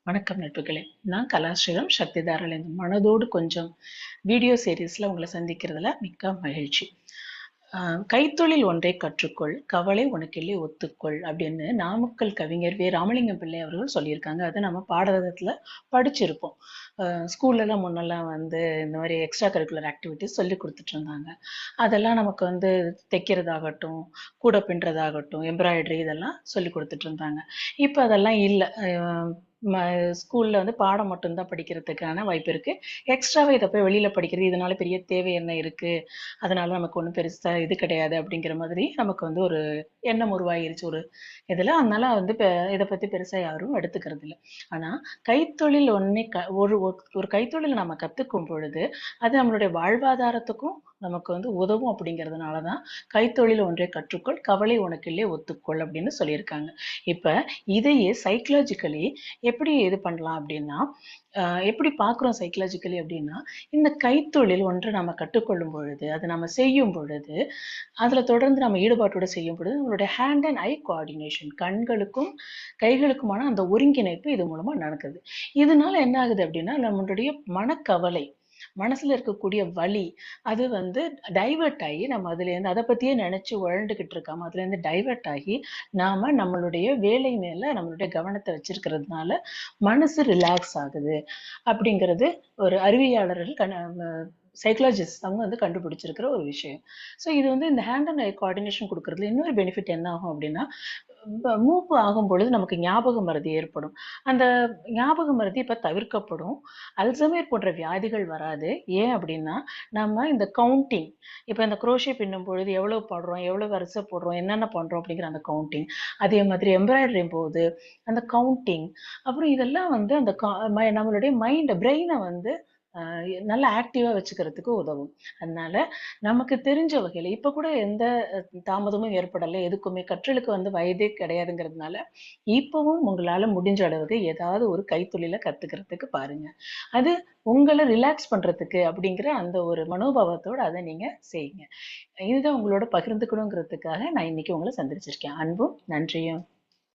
வணக்கம் நட்புகளே. நான் கலாஸ்ரீரம் சக்திதாரிலிருந்து மனதோடு கொஞ்சம் வீடியோ சீரீஸ்ல உங்களை சந்திக்கிறதுல மிக்க மகிழ்ச்சி. கைத்தொழில் ஒன்றை கற்றுக்கொள், கவலை உனக்கில்லை ஒத்துக்கொள் அப்படின்னு நாமக்கல் கவிஞர் ராமலிங்கம் பிள்ளை அவர்கள் சொல்லியிருக்காங்க. அதை நம்ம பாடத்துல படிச்சிருப்போம். ஸ்கூல்ல எல்லாம் முன்னெல்லாம் இந்த மாதிரி எக்ஸ்ட்ரா கரிக்குலர் ஆக்டிவிட்டிஸ் சொல்லி கொடுத்துட்டு இருந்தாங்க. அதெல்லாம் நமக்கு தைக்கிறதாகட்டும், கூட பின்றதாகட்டும், எம்ப்ராய்டரி இதெல்லாம் சொல்லி கொடுத்துட்டு இருந்தாங்க. இப்ப அதெல்லாம் இல்லை. ஸ்கூல்ல பாடம் மட்டும்தான் படிக்கிறதுக்கான வாய்ப்பு இருக்கு. எக்ஸ்ட்ராவா இதை போய் வெளியில படிக்கிறது, இதனால பெரிய தேவை என்ன இருக்கு, அதனால நமக்கு ஒன்றும் பெருசா இது கிடையாது அப்படிங்கிற மாதிரி நமக்கு ஒரு எண்ணம் உருவாயிருச்சு ஒரு இதுல. அதனால இதை பத்தி பெருசா யாரும் எடுத்துக்கிறது இல்லை. ஆனா கைத்தொழில் ஒன்னே ஒரு கைத்தொழில் நம்ம கத்துக்கும் பொழுது அது நம்மளுடைய வாழ்வாதாரத்துக்கும் நமக்கு உதவும். அப்படிங்கிறதுனாலதான் கைத்தொழில் ஒன்றை கற்றுக்கொள், கவலை உனக்கு இல்லையே ஒத்துக்கொள் அப்படின்னு சொல்லியிருக்காங்க. இப்ப இதையே சைக்கலாஜிக்கலி எப்படி இது பண்ணலாம் அப்படின்னா, எப்படி பார்க்குறோம் சைக்கலாஜிக்கலி அப்படின்னா, இந்த கைத்தொழில் ஒன்று நம்ம கற்றுக்கொள்ளும் பொழுது, அதை நம்ம செய்யும் பொழுது, அதுல தொடர்ந்து நம்ம ஈடுபாட்டோட செய்யும் பொழுது நம்மளுடைய ஹேண்ட் அண்ட் ஐ கோஆர்டினேஷன், கண்களுக்கும் கைகளுக்குமான அந்த ஒருங்கிணைப்பு இது மூலமா நடக்குது. இதனால என்ன ஆகுது அப்படின்னா, நம்மளுடைய மனக்கவலை, மனசுல இருக்கக்கூடிய வலி அது டைவர்ட் ஆகி நம்ம அதுல இருந்து அதை பத்தியே நினைச்சு உழண்டுகிட்டு இருக்காம அதுல இருந்து டைவர்ட் ஆகி நாம நம்மளுடைய வேலை மேல நம்மளுடைய கவனத்தை வச்சிருக்கிறதுனால மனசு ரிலாக்ஸ் ஆகுது அப்படிங்கிறது ஒரு அறிவியலாளர்கள் சைக்கலாஜிஸ்ட் அவங்க கண்டுபிடிச்சிருக்கிற ஒரு விஷயம். ஸோ இது இந்த ஹேண்ட் அண்ட் ஐ கோஆர்டினேஷன் கொடுக்கறதுல இன்னொரு பெனிஃபிட் என்ன ஆகும் அப்படின்னா, மூப்பு ஆகும் பொழுது நமக்கு ஞாபக மறதி ஏற்படும். அந்த ஞாபக மறதி இப்ப தவிர்க்கப்படும். அல்சைமர் போன்ற வியாதிகள் வராது. ஏன் அப்படின்னா, நம்ம இந்த கவுண்டிங், இப்ப இந்த குரோஷே பின்னும் பொழுது எவ்வளவு போடுறோம், எவ்வளவு வரிசை போடுறோம், என்னென்ன பண்றோம் அப்படிங்கிற அந்த கவுண்டிங், அதே மாதிரி எம்ப்ராய்டரிங் போது அந்த கவுண்டிங், அப்புறம் இதெல்லாம் அந்த நம்மளுடைய மைண்ட் பிரெயினை நல்லா ஆக்டிவா வச்சுக்கிறதுக்கு உதவும். அதனால நமக்கு தெரிஞ்ச வகையில இப்ப கூட எந்த தாமதமும் ஏற்படலை, எதுக்குமே கற்றலுக்கு வயதே கிடையாதுங்கிறதுனால இப்பவும் உங்களால முடிஞ்ச அளவுக்கு ஏதாவது ஒரு கைத்தொழில கத்துக்கிறதுக்கு பாருங்க. அது உங்களை ரிலாக்ஸ் பண்றதுக்கு அப்படிங்கிற அந்த ஒரு மனோபாவத்தோட அதை நீங்க செய்யுங்க. இதுதான் உங்களோட பகிர்ந்துக்கணுங்கிறதுக்காக நான் இன்னைக்கு உங்களை சந்திச்சிருக்கேன். அன்பும் நன்றியும்.